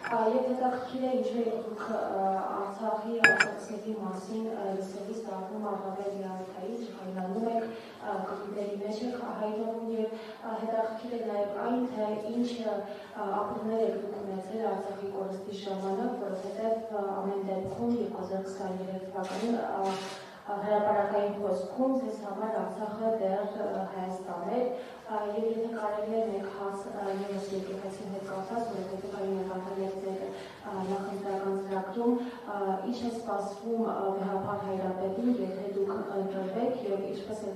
Եվ հետաքրքիր է ինչու դուք Արցախի արտաքսների մասին լսելիս դառնում առավել լիարդային հայտնանում եք կապիտերի մեջ եք հայտնվում եւ հետաքրքիր է նաեւ այն թե ինչ ապրումներ եք դուք ունեցել Արցախի կորստի ժամանակ, որովհետեւ ամեն դեպքում 2023 թվականին հրապարակային խոսքում ձեզ համար Արցախը դեռ Հայաստան է եւ եթե կարելի է մեկ հաս եւս եկեղեցին հետ կապված, որովհետեւ այն անդամներ նախընտրական ծրագրում ինչ է սպասվում Գահապար Հայրապետին, եթե դուք ընտրվեք եւ ինչպես է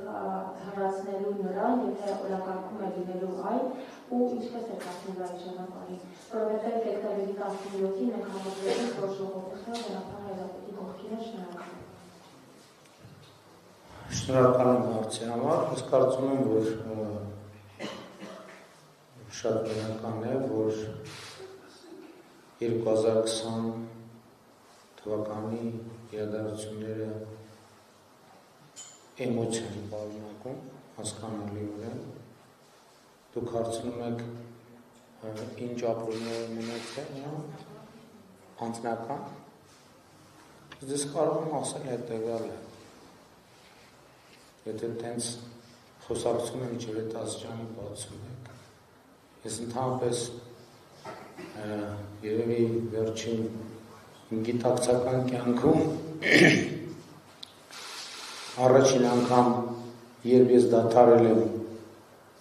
հեռացնելու նրան, եթե օրակարգում է լինելու այն ու ինչպես է կազմելու այդ ճանապարհին, որովհետեւ դեկտեմբերի 17-ին մենք համոզվեցինք, որ ժողովուրդը Գահապար Հայրապետի կողքին է։ Շնորհակալ եմ հարցի համար, ես կարծում եմ, որ շատ բնական է, որ 2020 թվականի իրադարձությունները էմոցիա են պարունակում, հասկանալիորեն։ Դուք հարցնում եք ինչ ապրումներ ունեցել, անձնական։ Ես կարող եմ ասել հետևյալը։ Եթե տենց խոսակցում եմ ինչ-որ այդ աստիճանի բացում եք, ես ընդհանրապես երևի վերջին գիտակցական կյանքում առաջին անգամ, երբ ես դադարել եմ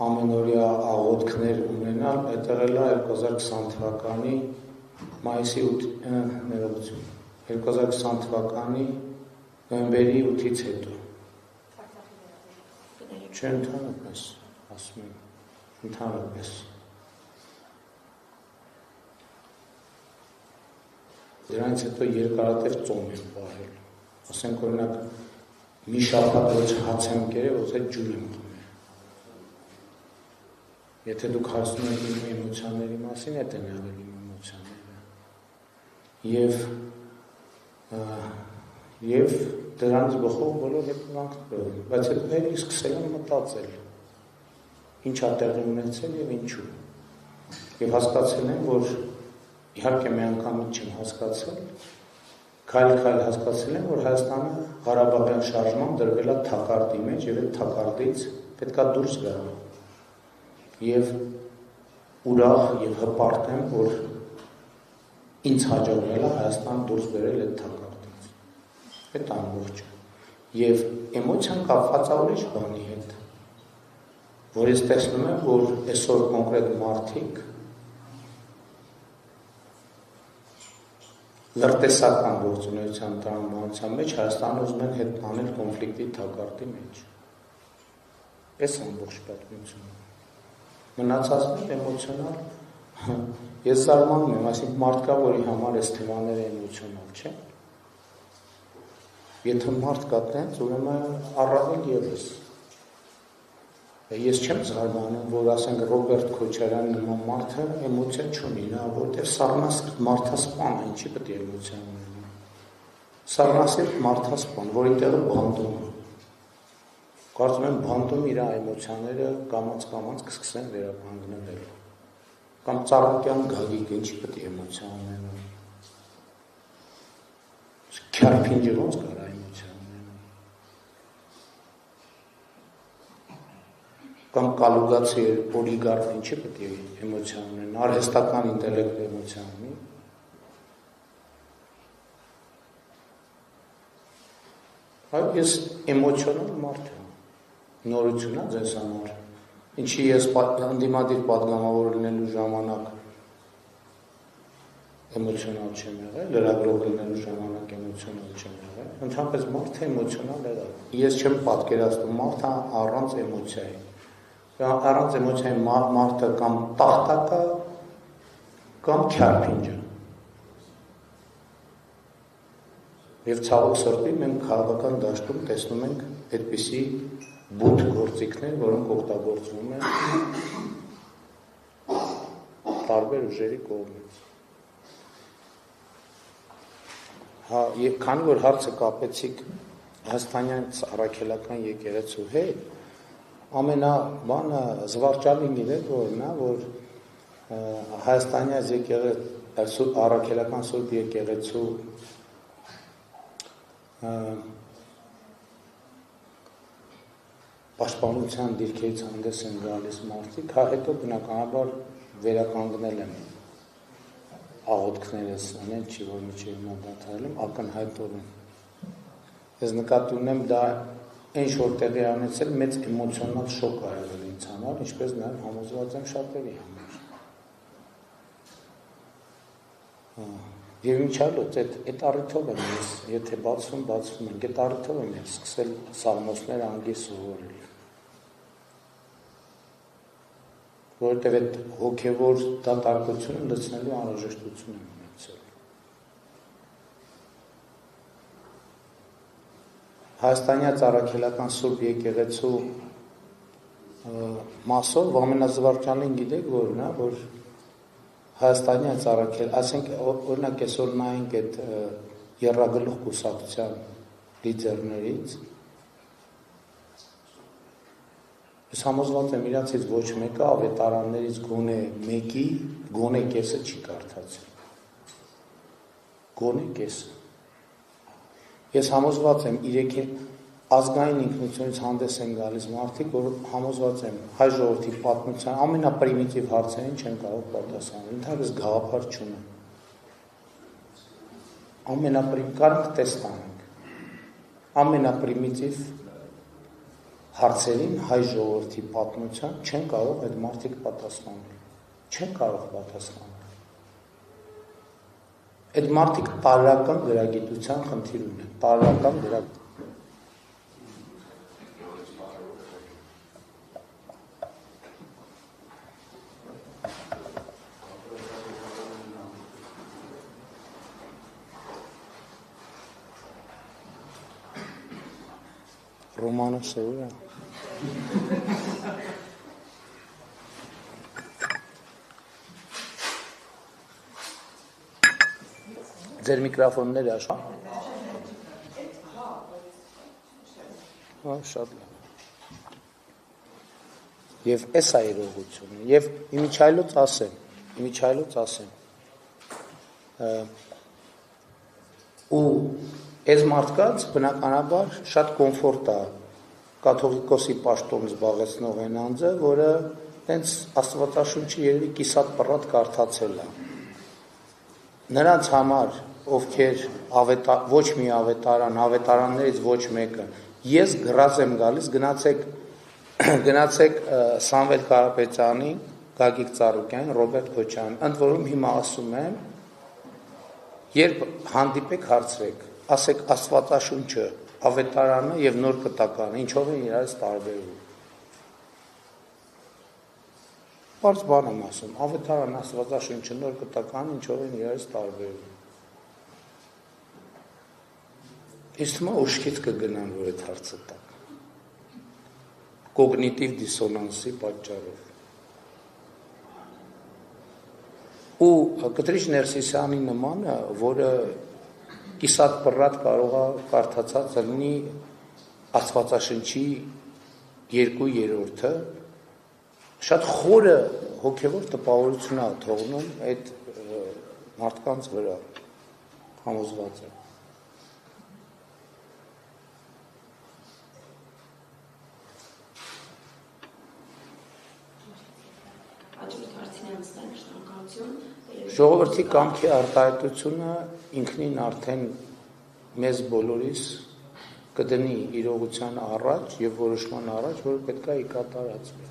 ամենօրյա աղոթքներ ունենալ, այդ եղել է 2020 թվականի մայիսի 2020 թվականի նոյեմբերի 8-ից հետո։ Չէ, ընդհանրապես, ասում եմ, ընդհանրապես։ Դրանից հետո երկարատև ծոմ եմ պահել։ Ասենք օրինակ մի շաբաթ ոչ հաց եմ կերել, ոչ այդ ջուր եմ խմել։ Եթե դուք հարցնում եք իմ էմոցիաների մասին, այդ են եղել իմ էմոցիաները։ Եվ դրանից բխող բոլոր հետևանքները, բայց հետո էլի սկսել եմ մտածել, ինչ է տեղի ունեցել եւ ինչու։ Եվ հասկացել եմ, որ իհարկե մի անգամից չեմ հասկացել, քայլ-քայլ հասկացել եմ, որ Հայաստանը Ղարաբաղյան շարժման դրվել է թակարդի մեջ եւ այդ թակարդից պետքա դուրս գա։ Եվ ուրախ եւ հպարտ եմ, որ ինձ հաջողվել է Հայաստան դուրս բերել այդ թակարդից։ Այդ ամբողջը։ Եվ էմոցիան կապված է ուրիշ բանի հետ, որ ես տեսնում եմ, որ այսօր կոնկրետ մարդիկ լրտեսական գործունեության տրամաբանության մեջ Հայաստանը ուզում են հետ տանել կոնֆլիկտի թակարդի մեջ։ Այս ամբողջ պատմությունը։ Մնացածն էմոցիոնալ, ես զարմանում եմ, այսինքն մարդ կա, որի համար այս թեմաները էմոցիոնալ չեն։ Եթե մարդ կա տենց, ուրեմն առավել ևս։ Ես չեմ զարմանում, որ ասենք Ռոբերտ Քոչարյանը նման մարդը էմոցիա չունի, նա որտեղ սառնասիրտ մարդասպան է, ինչի պետք է էմոցիա ունենա։ Սառնասիրտ մարդասպան, որի տեղը բանտում է։ Կարծում եմ բանտում իր էմոցիաները կամաց կսկսեն վերականգնել։ Կամ Ծառուկյան Գագիկ, ինչի պետք է էմոցիա ունենա։ Քյարփինջը ոնց կարա էմոցիա ունենա։ Կամ կալուգացի օլիգարխ ինչի պետք է էմոցիա ունենա, արհեստական ինտելեկտը էմոցիա ունի։ Այո, ես էմոցիոնալ մարդ եմ, նորություն է ձեզ համար, ինչի ես ընդդիմադիր պատգամավոր լինելու ժամանակ էմոցիոնալ չեմ եղել, լրագրող լինելու ժամանակ էմոցիոնալ չեմ եղել, ընդհանրապես մարդը էմոցիոնալ եղել։ Ես չեմ պատկերացնում մարդը առանց էմոցիայի։ Առանց էմոցիայի մարդը կամ տախտակա կամ քյարփինջ է։ Եվ ցավոք սրտի մենք քաղաքական դաշտում տեսնում ենք այդպիսի բութ գործիքներ, որոնք օգտագործվում են տարբեր ուժերի կողմից։ Հա, եւ քանի որ հարցը կապեցիք Հայաստանյան առաքելական եկեղեցու հետ, ամենաբանը զվարճալին է որն է, որ Հայաստանյան առաքելական Սուրբ եկեղեցու պաշտպանության դիրքերից հանդես են գալիս մարդիկ, հետո բնականաբար վերականգնել են աղոթքներս անել, չի որ միջև հիմա դադարել եմ, ակնհայտորեն։ Ես նկատի ունեմ դա ինչ որ տեղի անեցել մեծ էմոցիոնալ շոկ ա եղել ինձ համար, ինչպես նաև համոզված եմ շատերի համար։ Եվ ինչ այլոց այդ առիթով եմ ես, եթե բացվում ենք, այդ առիթով եմ ես սկսել սաղմոսներ անգիր սովորել։ Որովհետև այդ հոգևոր դատարկությունը լցնելու անհրաժեշտություն եմ ունեցել։ Հայաստանյան առաքելական Սուրբ եկեղեցու մասով ամենազվարճանին գիտեք որն է, որ Հայաստանյան առաքել, ասենք օրինակ այսօր նայենք այդ եռագլուխ կուսակցության լիդերներից Ես համոզված եմ իրանցից ոչ մեկը ավետարաններից գոնե մեկի գոնե կեսը չի կարդացել։ Գոնե կեսը։ Ես համոզված եմ իրեքին ազգային ինքնությունից հանդես են գալիս մարդիկ, որ համոզված եմ հայ ժողովրդի պատմության ամենապրիմիտիվ հարցերին չեն կարող պատասխանել, ընդհանրապես գաղափար չունեն։ Կարանք տեստ անենք։ Ամենապրիմիտիվ հարցերին հայ ժողովրդի պատմության չեն կարող այդ մարդիկ պատասխանել։ Չեն կարող պատասխանել։ Այդ մարդիկ տարրական գրագիտության խնդիր ունեն, տարրական գրագիտության։ Ռոմանոսը ուր է։ Ձեր միկրոֆոնները աշխատ։ Շատ լավ։ Եվ էս է իրողությունը։ Եվ իմիջայլոց ասեմ։ Ու այս մարդկանց բնականաբար շատ կոմֆորտ է կաթողիկոսի պաշտոն զբաղեցնող այն անձը, որը տենց Աստվածաշունչը երևի կիսատ պռատ կարդացել է։ Նրանց համար, ովքեր ոչ մի ավետարաններից ոչ մեկը, ես գրած եմ գալիս, գնացեք Սամվել Կարապետյանի, Գագիկ Ծառուկյան, Ռոբերտ Քոչարյան, ընդ որում հիմա ասում եմ, երբ հանդիպեք հարցրեք, ասեք Աստվածաշունչը, ավետարանը եւ նոր կտականը, ինչով են իրարից տարբերվում։ Բարձ բան եմ ասում, ավետարան, Աստվածաշունչը, նոր կտականը, ինչով են իրարից տարբերվում։ Իսկ հիմա ուշքից կգնան, որ այդ հարցը տակ։ Կոգնիտիվ դիսոնանսի պատճառով։ Ու Կտրիչ Ներսիսյանի նմանը, որը կիսատ պռատ կարող է կարդացած լինի Աստվածաշնչի 2/3, շատ խորը հոգևոր տպավորություն է թողնում այդ մարդկանց վրա, համոզված եմ։ Ժողովրդի կամքի արտահայտությունը ինքնին արդեն մեզ բոլորիս կդնի իրողության առաջ եւ որոշման առաջ, որ պետք է կատարածվի։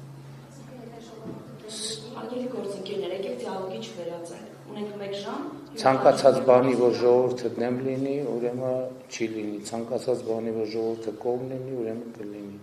Արգելի գործընկերներ, եկեք դիալոգի չվերածենք։ Ունենք 1 ժամ։ Ցանկացած բանի, որ ժողովուրդը դեմ լինի, ուրեմն չի լինի։ Ցանկացած բանի, որ ժողովուրդը կողմ լինի, ուրեմն կլինի։